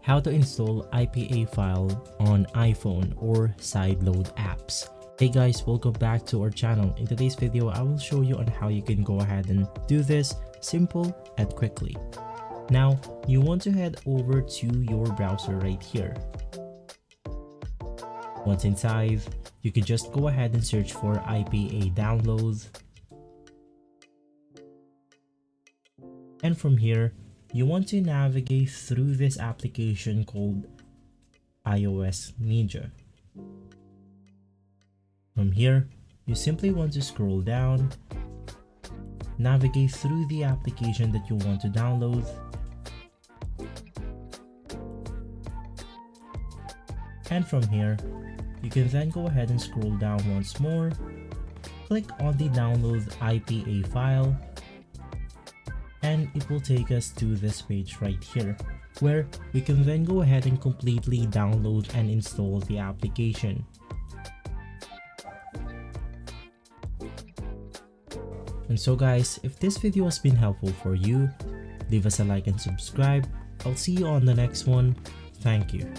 how to install IPA file on iPhone or Sideload Apps. Hey guys, welcome back to our channel. In today's video, I will show you on how you can go ahead and do this simple and quickly. Now, you want to head over to your browser right here. Once inside, you can just go ahead and search for IPA downloads. And from here, you want to navigate through this application called iOS Media. From here, you simply want to scroll down, navigate through the application that you want to download, and from here, you can then go ahead and scroll down once more, click on the download IPA file, and it will take us to this page right here, where we can then go ahead and completely download and install the application. And so guys, if this video has been helpful for you, leave us a like and subscribe. I'll see you on the next one. Thank you.